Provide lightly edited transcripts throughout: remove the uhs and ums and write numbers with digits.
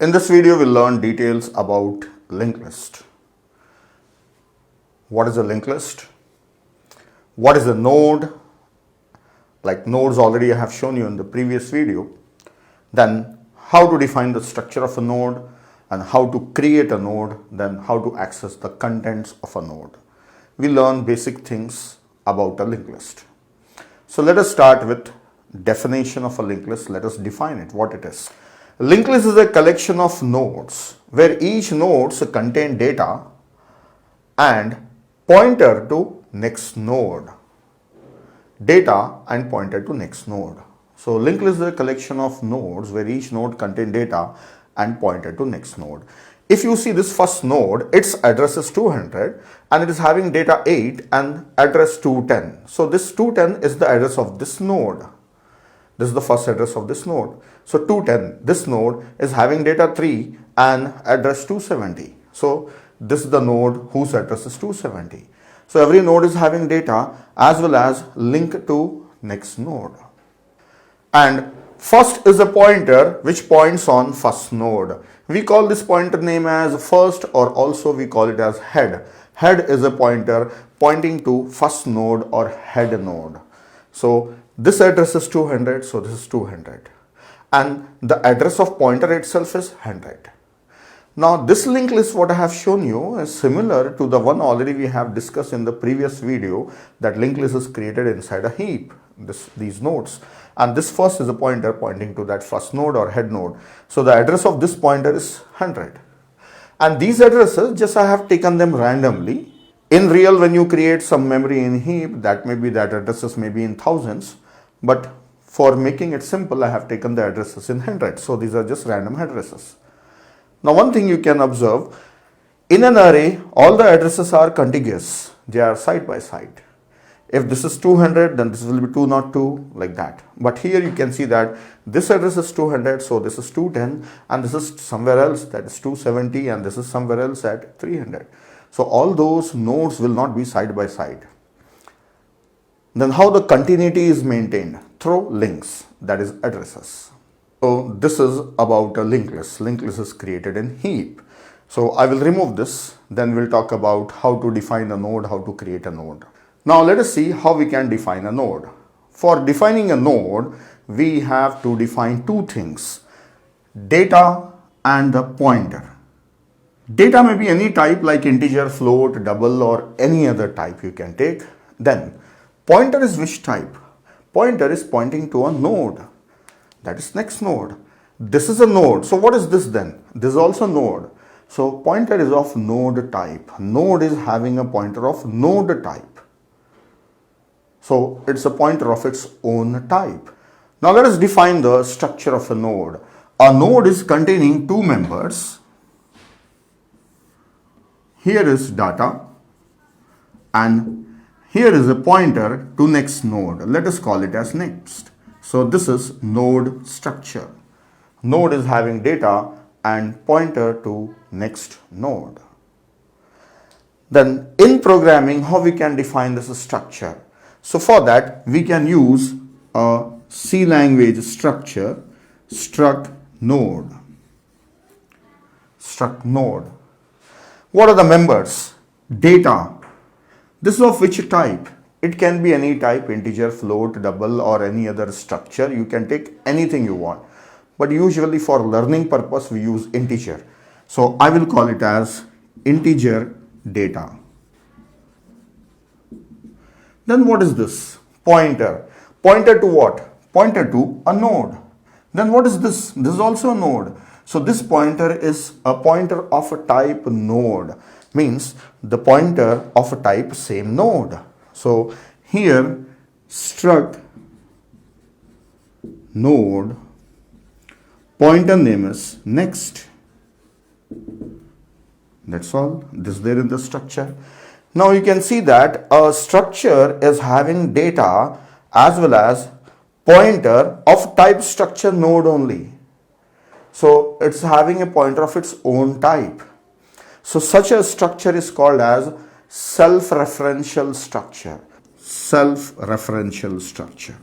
In this video, we'll learn details about linked list. What is a linked list? What is a node? Like nodes already I have shown you in the previous video. Then how to define the structure of a node and how to create a node, then how to access the contents of a node. We learn basic things about a linked list. So let us start with definition of a linked list. Let us define it, what it is. A linked list is a collection of nodes where each nodes contain data and pointer to next node. Data and pointer to next node. So linked list is a collection of nodes where each node contain data and pointer to next node. If you see this first node, its address is 200 and it is having data 8 and address 210. So this 210 is the address of this node. This is the first address of this node. So 210, this node is having data 3 and address 270. So this is the node whose address is 270. So every node is having data as well as link to next node. And first is a pointer which points on first node. We call this pointer name as first, or also we call it as head. Head is a pointer pointing to first node or head node. So this address is 200, so this is 200. And the address of pointer itself is 100. Now this linked list what I have shown you is similar to the one already we have discussed in the previous video, that linked list is created inside a heap, these nodes. And this first is a pointer pointing to that first node or head node. So the address of this pointer is 100. And these addresses, just I have taken them randomly. In real, when you create some memory in heap, that may be that addresses may be in thousands. But for making it simple, I have taken the addresses in hundreds. So these are just random addresses. Now one thing you can observe, in an array, all the addresses are contiguous. They are side by side. If this is 200, then this will be 202, like that. But here you can see that this address is 200, so this is 210, and this is somewhere else, that is 270, and this is somewhere else at 300. So all those nodes will not be side by side. Then how the continuity is maintained? Through links, that is addresses. So this is about a linked list. Linked list is created in heap. So I will remove this, then we'll talk about how to define a node, how to create a node. Now let us see how we can define a node. For defining a node, we have to define two things: data and the pointer. Data may be any type like integer, float, double, or any other type you can take. Then pointer is which type? Pointer is pointing to a node. That is next node. This is a node. So what is this then? This is also node. So pointer is of node type. Node is having a pointer of node type. So it's a pointer of its own type. Now let us define the structure of a node. A node is containing two members. Here is data and here is a pointer to next node. Let us call it as next. So this is node structure. Node is having data and pointer to next node. Then in programming, how we can define this structure? So for that, we can use a C language structure, struct node. Struct node. What are the members? Data. This is of which type? It can be any type, integer, float, double, or any other structure. You can take anything you want. But usually for learning purpose, we use integer. So I will call it as integer data. Then what is this? Pointer. Pointer to what? Pointer to a node. Then what is this? This is also a node. So this pointer is a pointer of a type node. Means the pointer of a type same node. So here struct node, pointer name is next. That's all. This is there in the structure. Now you can see that a structure is having data as well as pointer of type structure node only. So it's having a pointer of its own type. So such a structure is called as self-referential structure. Self-referential structure.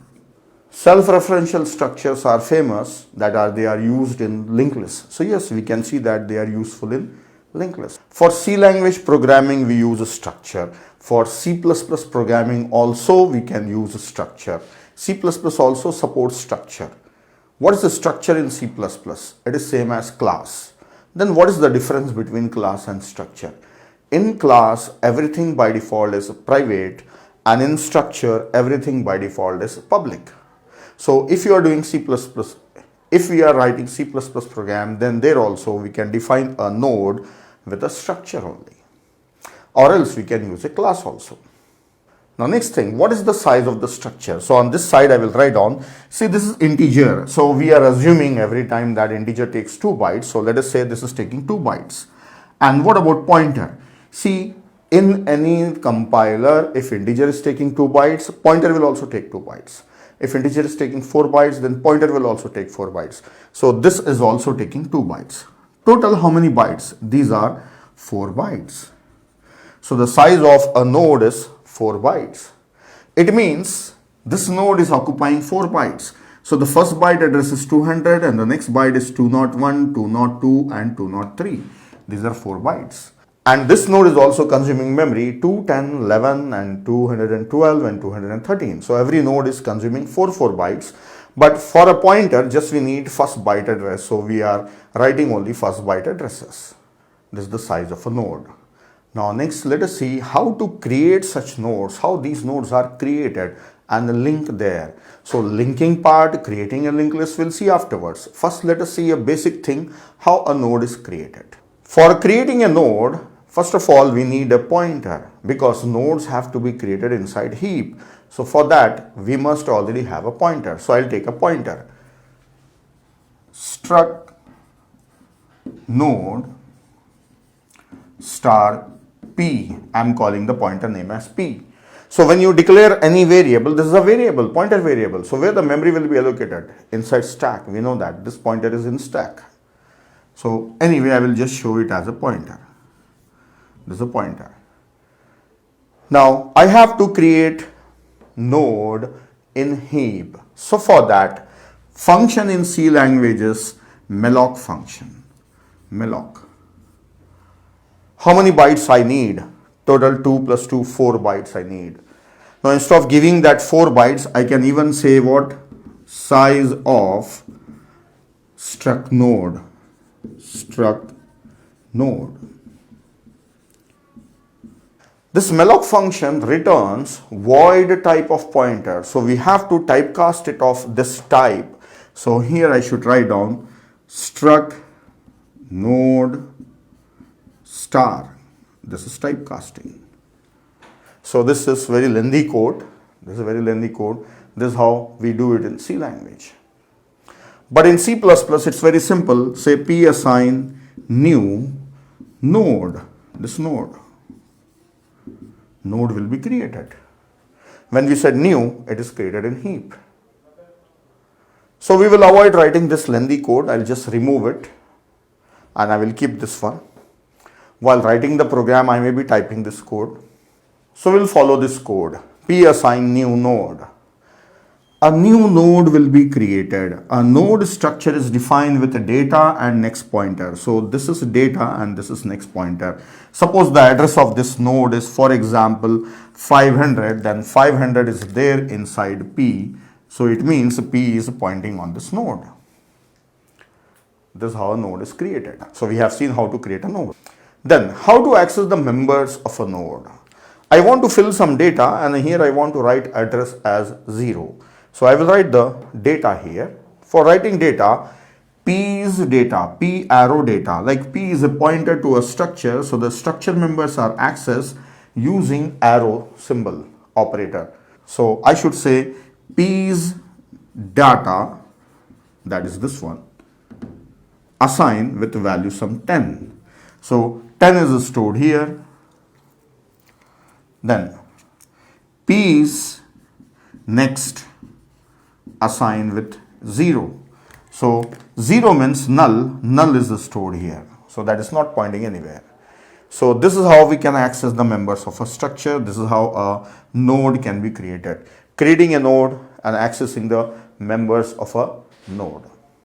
Self-referential structures are famous, that are they are used in linked lists. So yes, we can see that they are useful in linked lists. For C language programming, we use a structure. For C++ programming also we can use a structure. C++ also supports structure. What is the structure in C++? It is same as class. Then what is the difference between class and structure? In class, everything by default is private, and in structure, everything by default is public. So if you are doing C++, if we are writing C++ program, then there also we can define a node with a structure only, or else we can use a class also. Now next thing, what is the size of the structure? So on this side I will write down, see this is integer. So we are assuming every time that integer takes 2 bytes. So let us say this is taking 2 bytes. And what about pointer? See, in any compiler, if integer is taking 2 bytes, pointer will also take 2 bytes. If integer is taking 4 bytes, then pointer will also take 4 bytes. So this is also taking 2 bytes. Total how many bytes? These are 4 bytes. So the size of a node is 4 bytes. It means this node is occupying 4 bytes. So the first byte address is 200 and the next byte is 201, 202 and 203. These are 4 bytes. And this node is also consuming memory 2, 10, 11 and 212 and 213. So every node is consuming 4 bytes. But for a pointer, just we need first byte address. So we are writing only first byte addresses. This is the size of a node. Now next, let us see how to create such nodes, how these nodes are created and the link there. So linking part, creating a linked list, we'll see afterwards. First, let us see a basic thing, how a node is created. For creating a node, first of all, we need a pointer because nodes have to be created inside heap. So for that, we must already have a pointer. So I'll take a pointer. Struct node star P. I'm calling the pointer name as P. So when you declare any variable, this is a variable, pointer variable. So where the memory will be allocated? Inside stack. We know that this pointer is in stack. So anyway, I will just show it as a pointer. This is a pointer. Now I have to create node in heap. So for that, function in C language is malloc function. Malloc. How many bytes I need? Total 2 plus 2, 4 bytes I need. Now instead of giving that 4 bytes, I can even say what? Size of struct node. Struct node. This malloc function returns void type of pointer. So we have to typecast it of this type. So here I should write down struct node star. This is typecasting. So this is very lengthy code. This is how we do it in C language. But in C++, it's very simple. Say P assign new node. This node will be created. When we said new, it is created in heap. So we will avoid writing this lengthy code. I'll just remove it and I will keep this one. While writing the program, I may be typing this code. So we'll follow this code. P assign new node. A new node will be created. A node structure is defined with a data and next pointer. So this is data and this is next pointer. Suppose the address of this node is, for example, 500. Then 500 is there inside P. So it means P is pointing on this node. This is how a node is created. So we have seen how to create a node. Then how to access the members of a node. I want to fill some data and here I want to write address as 0. So I will write the data here. For writing data, P's data, P arrow data, like P is a pointer to a structure. So the structure members are accessed using arrow symbol operator. So I should say P's data, that is this one, assign with value some 10. So 10 is stored here. Then P's next assign with 0. So 0 means null. Null is stored here. So that is not pointing anywhere. So this is how we can access the members of a structure. This is how a node can be created. Creating a node and accessing the members of a node.